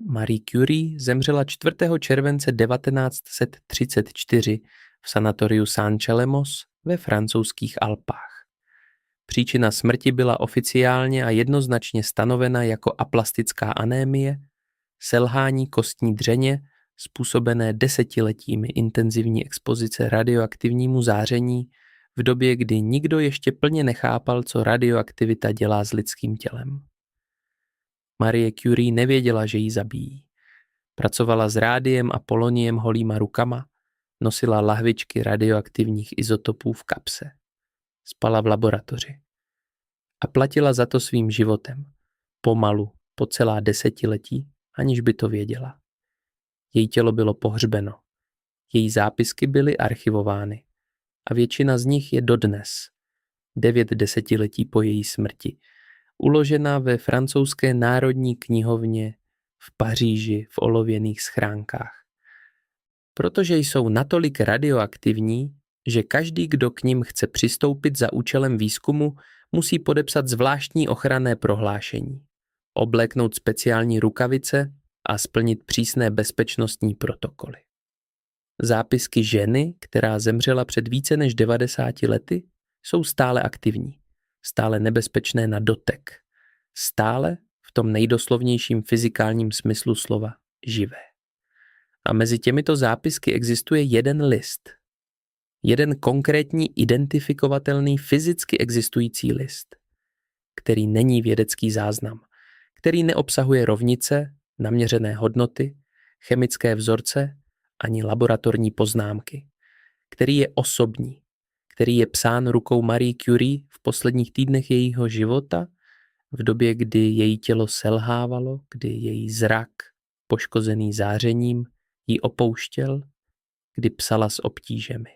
Marie Curie zemřela 4. července 1934 v sanatoriu Saint-Chelemos ve francouzských Alpách. Příčina smrti byla oficiálně a jednoznačně stanovena jako aplastická anémie, selhání kostní dřeně způsobené desetiletími intenzivní expozice radioaktivnímu záření v době, kdy nikdo ještě plně nechápal, co radioaktivita dělá s lidským tělem. Marie Curie nevěděla, že ji zabijí. Pracovala s rádiem a poloniem holýma rukama, nosila lahvičky radioaktivních izotopů v kapse. Spala v laboratoři. A platila za to svým životem. Pomalu, po celá desetiletí, aniž by to věděla. Její tělo bylo pohřbeno. Její zápisky byly archivovány. A většina z nich je dodnes, 9 desetiletí po její smrti, uložena ve francouzské národní knihovně v Paříži v olověných schránkách. Protože jsou natolik radioaktivní, že každý, kdo k nim chce přistoupit za účelem výzkumu, musí podepsat zvláštní ochranné prohlášení, obléknout speciální rukavice a splnit přísné bezpečnostní protokoly. Zápisky ženy, která zemřela před více než 90 lety, jsou stále aktivní, stále nebezpečné na dotek, stále v tom nejdoslovnějším fyzikálním smyslu slova živé. A mezi těmito zápisky existuje jeden list. Jeden konkrétní identifikovatelný fyzicky existující list, který není vědecký záznam, který neobsahuje rovnice, naměřené hodnoty, chemické vzorce ani laboratorní poznámky, který je osobní, který je psán rukou Marie Curie v posledních týdnech jejího života, v době, kdy její tělo selhávalo, kdy její zrak, poškozený zářením, ji opouštěl, kdy psala s obtížemi.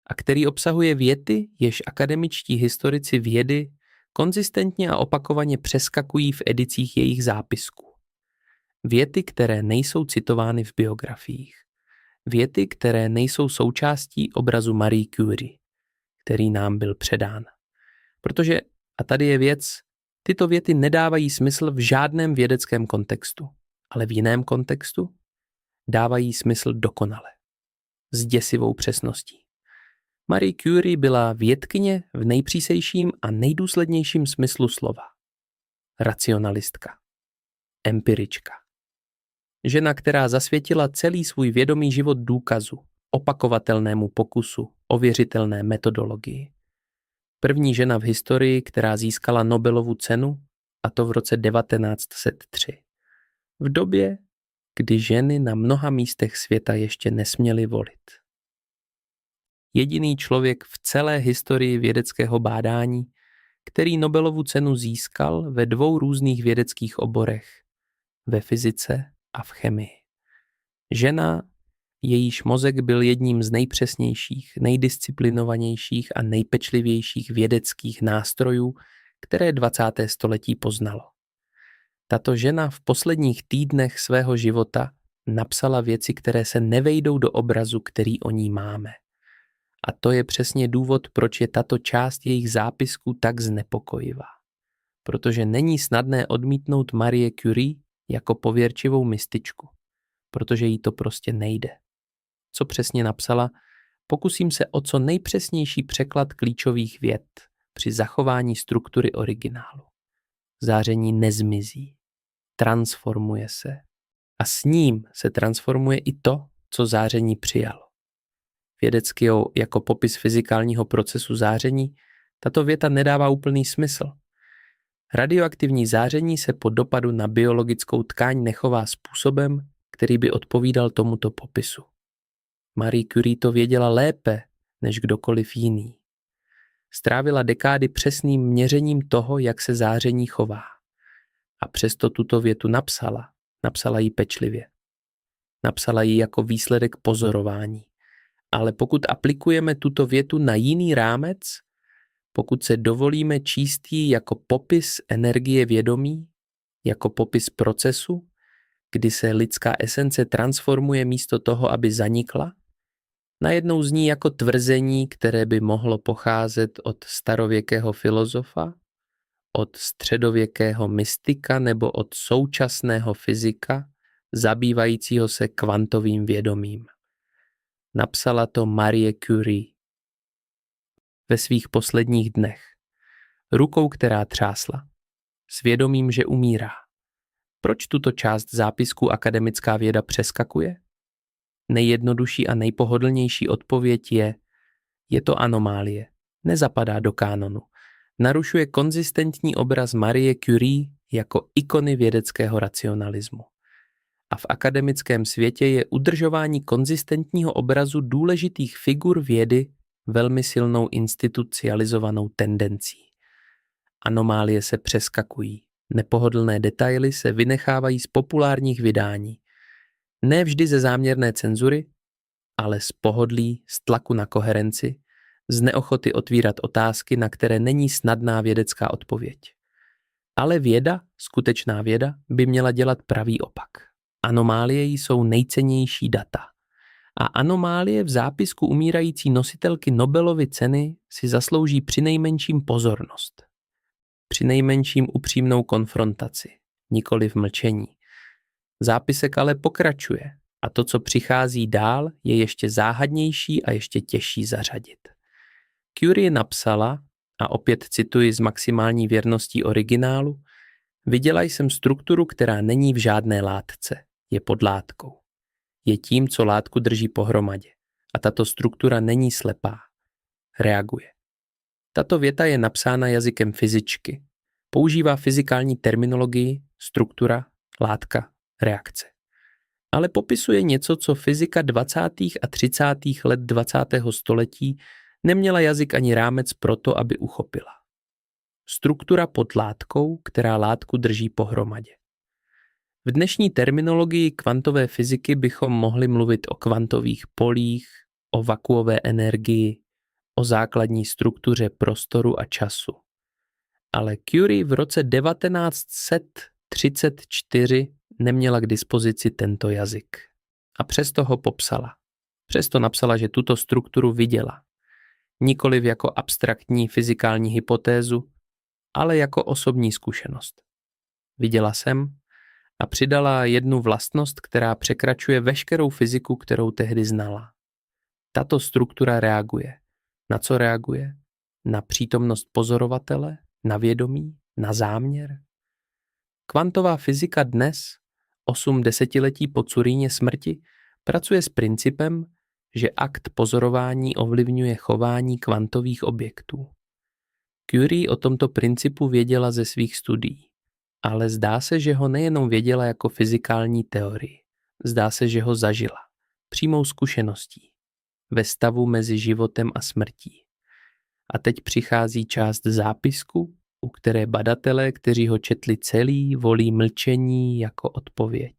A který obsahuje věty, jež akademičtí historici vědy konzistentně a opakovaně přeskakují v edicích jejich zápisků. Věty, které nejsou citovány v biografiích. Věty, které nejsou součástí obrazu Marie Curie, který nám byl předán. Protože, a tady je věc, tyto věty nedávají smysl v žádném vědeckém kontextu, ale v jiném kontextu dávají smysl dokonale. S děsivou přesností. Marie Curie byla vědkyně v nejpřísejším a nejdůslednějším smyslu slova. Racionalistka. Empirička. Žena, která zasvětila celý svůj vědomý život důkazu, opakovatelnému pokusu, ověřitelné metodologii. První žena v historii, která získala Nobelovu cenu, a to v roce 1903. V době, kdy ženy na mnoha místech světa ještě nesměly volit. Jediný člověk v celé historii vědeckého bádání, který Nobelovu cenu získal ve 2 různých vědeckých oborech, ve fyzice a v chemii. Žena, jejíž mozek byl jedním z nejpřesnějších, nejdisciplinovanějších a nejpečlivějších vědeckých nástrojů, které 20. století poznalo. Tato žena v posledních týdnech svého života napsala věci, které se nevejdou do obrazu, který o ní máme. A to je přesně důvod, proč je tato část jejich zápisků tak znepokojivá. Protože není snadné odmítnout Marie Curie jako pověrčivou mističku, protože jí to prostě nejde. Co přesně napsala, pokusím se o co nejpřesnější překlad klíčových vět při zachování struktury originálu. Záření nezmizí, transformuje se a s ním se transformuje i to, co záření přijalo. Vědecky jako popis fyzikálního procesu záření tato věta nedává úplný smysl. Radioaktivní záření se po dopadu na biologickou tkáň nechová způsobem, který by odpovídal tomuto popisu. Marie Curie to věděla lépe než kdokoliv jiný. Strávila dekády přesným měřením toho, jak se záření chová. A přesto tuto větu napsala. Napsala ji pečlivě. Napsala ji jako výsledek pozorování. Ale pokud aplikujeme tuto větu na jiný rámec, pokud se dovolíme číst ji jako popis energie vědomí, jako popis procesu, kdy se lidská esence transformuje místo toho, aby zanikla, najednou zní jako tvrzení, které by mohlo pocházet od starověkého filozofa, od středověkého mystika nebo od současného fyzika, zabývajícího se kvantovým vědomím. Napsala to Marie Curie. Ve svých posledních dnech. Rukou, která třásla. Svědomím, že umírá. Proč tuto část zápisku akademická věda přeskakuje? Nejjednodušší a nejpohodlnější odpověď je to anomálie. Nezapadá do kánonu. Narušuje konzistentní obraz Marie Curie jako ikony vědeckého racionalismu. A v akademickém světě je udržování konzistentního obrazu důležitých figur vědy velmi silnou institucionalizovanou tendencí. Anomálie se přeskakují. Nepohodlné detaily se vynechávají z populárních vydání. Ne vždy ze záměrné cenzury, ale z pohodlí, z tlaku na koherenci, z neochoty otvírat otázky, na které není snadná vědecká odpověď. Ale věda, skutečná věda, by měla dělat pravý opak. Anomálie jsou nejcennější data. A anomálie v zápisku umírající nositelky Nobelovy ceny si zaslouží přinejmenším pozornost. Přinejmenším upřímnou konfrontaci, nikoliv mlčení. Zápisek ale pokračuje a to, co přichází dál, je ještě záhadnější a ještě těžší zařadit. Curie napsala, a opět cituji z maximální věrností originálu, viděla jsem strukturu, která není v žádné látce, je pod látkou. Je tím, co látku drží pohromadě. A tato struktura není slepá. Reaguje. Tato věta je napsána jazykem fyzičky. Používá fyzikální terminologii, struktura, látka, reakce. Ale popisuje něco, co fyzika 20. a 30. let 20. století neměla jazyk ani rámec proto, aby uchopila. Struktura pod látkou, která látku drží pohromadě. V dnešní terminologii kvantové fyziky bychom mohli mluvit o kvantových polích, o vakuové energii, o základní struktuře prostoru a času. Ale Curie v roce 1934 neměla k dispozici tento jazyk. A přesto ho popsala. Přesto napsala, že tuto strukturu viděla. Nikoliv jako abstraktní fyzikální hypotézu, ale jako osobní zkušenost. Viděla jsem a přidala jednu vlastnost, která překračuje veškerou fyziku, kterou tehdy znala. Tato struktura reaguje. Na co reaguje? Na přítomnost pozorovatele, na vědomí, na záměr? Kvantová fyzika dnes, 8 desetiletí po Curíně smrti, pracuje s principem, že akt pozorování ovlivňuje chování kvantových objektů. Curie o tomto principu věděla ze svých studií, ale zdá se, že ho nejenom věděla jako fyzikální teorii. Zdá se, že ho zažila, přímou zkušeností, ve stavu mezi životem a smrtí. A teď přichází část zápisku, u které badatelé, kteří ho četli celý, volí mlčení jako odpověď.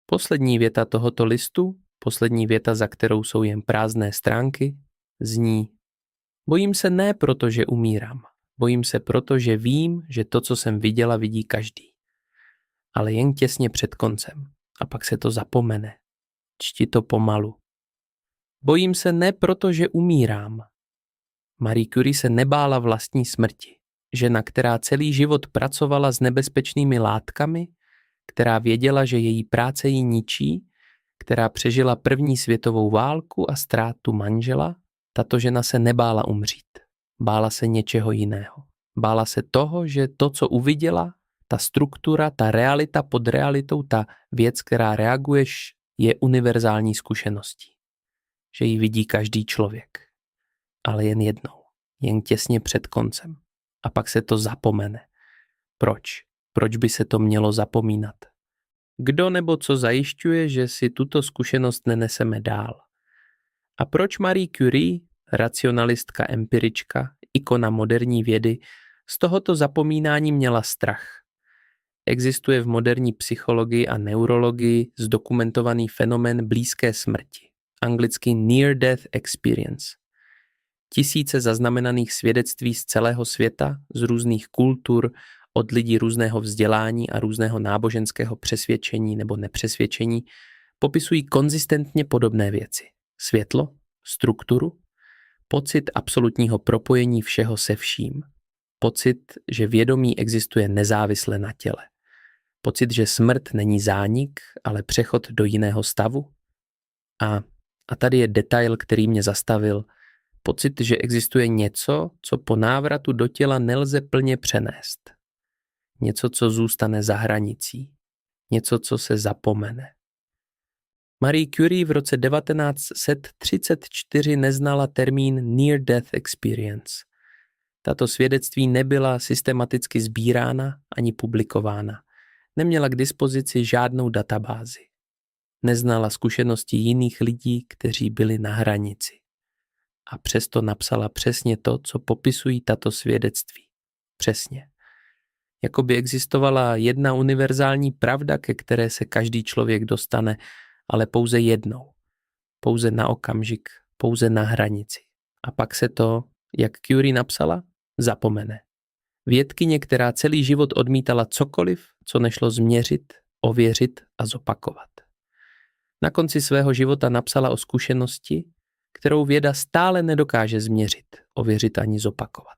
Poslední věta tohoto listu, poslední věta, za kterou jsou jen prázdné stránky, zní: bojím se ne proto, že umírám. Bojím se proto, že vím, že to, co jsem viděla, vidí každý. Ale jen těsně před koncem. A pak se to zapomene. Čti to pomalu. Bojím se ne proto, že umírám. Marie Curie se nebála vlastní smrti. Žena, která celý život pracovala s nebezpečnými látkami, která věděla, že její práce ji ničí, která přežila první světovou válku a ztrátu manžela, tato žena se nebála umřít. Bála se něčeho jiného. Bála se toho, že to, co uviděla, ta struktura, ta realita pod realitou, ta věc, která reaguješ, je univerzální zkušeností. Že ji vidí každý člověk. Ale jen jednou. Jen těsně před koncem. A pak se to zapomene. Proč? Proč by se to mělo zapomínat? Kdo nebo co zajišťuje, že si tuto zkušenost neneseme dál? A proč Marie Curie, racionalistka, empirička, ikona moderní vědy, z tohoto zapomínání měla strach? Existuje v moderní psychologii a neurologii zdokumentovaný fenomén blízké smrti, anglicky near-death experience. Tisíce zaznamenaných svědectví z celého světa, z různých kultur, od lidí různého vzdělání a různého náboženského přesvědčení nebo nepřesvědčení, popisují konzistentně podobné věci. Světlo, strukturu, pocit absolutního propojení všeho se vším, pocit, že vědomí existuje nezávisle na těle. Pocit, že smrt není zánik, ale přechod do jiného stavu. A tady je detail, který mě zastavil. Pocit, že existuje něco, co po návratu do těla nelze plně přenést. Něco, co zůstane za hranicí. Něco, co se zapomene. Marie Curie v roce 1934 neznala termín Near-Death Experience. Tato svědectví nebyla systematicky sbírána ani publikována. Neměla k dispozici žádnou databázi. Neznala zkušenosti jiných lidí, kteří byli na hranici. A přesto napsala přesně to, co popisují tato svědectví. Přesně. Jako by existovala jedna univerzální pravda, ke které se každý člověk dostane, ale pouze jednou. Pouze na okamžik, pouze na hranici. A pak se to, jak Curie napsala, zapomene. Vědkyně, která celý život odmítala cokoliv, co nešlo změřit, ověřit a zopakovat. Na konci svého života napsala o zkušenosti, kterou věda stále nedokáže změřit, ověřit ani zopakovat.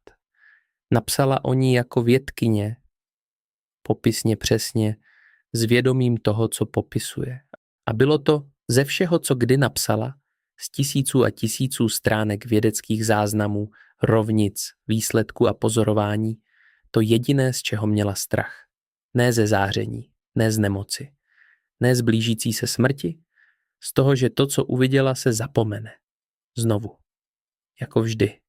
Napsala o ní jako vědkyně, popisně přesně, s vědomím toho, co popisuje. A bylo to ze všeho, co kdy napsala, z tisíců a tisíců stránek vědeckých záznamů, rovnic, výsledků a pozorování, to jediné, z čeho měla strach. Ne ze záření, ne z nemoci, ne z blížící se smrti, z toho, že to, co uviděla, se zapomene. Znovu. Jako vždy.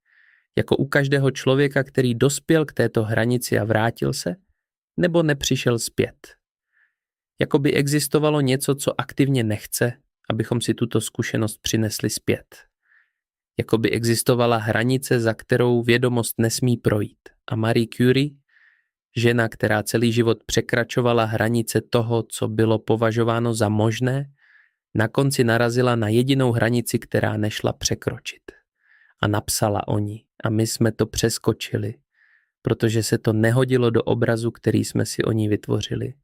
Jako u každého člověka, který dospěl k této hranici a vrátil se, nebo nepřišel zpět. Jako by existovalo něco, co aktivně nechce, abychom si tuto zkušenost přinesli zpět. Jako by existovala hranice, za kterou vědomost nesmí projít. A Marie Curie, žena, která celý život překračovala hranice toho, co bylo považováno za možné, na konci narazila na jedinou hranici, která nešla překročit. A napsala o ní. A my jsme to přeskočili, protože se to nehodilo do obrazu, který jsme si o ní vytvořili.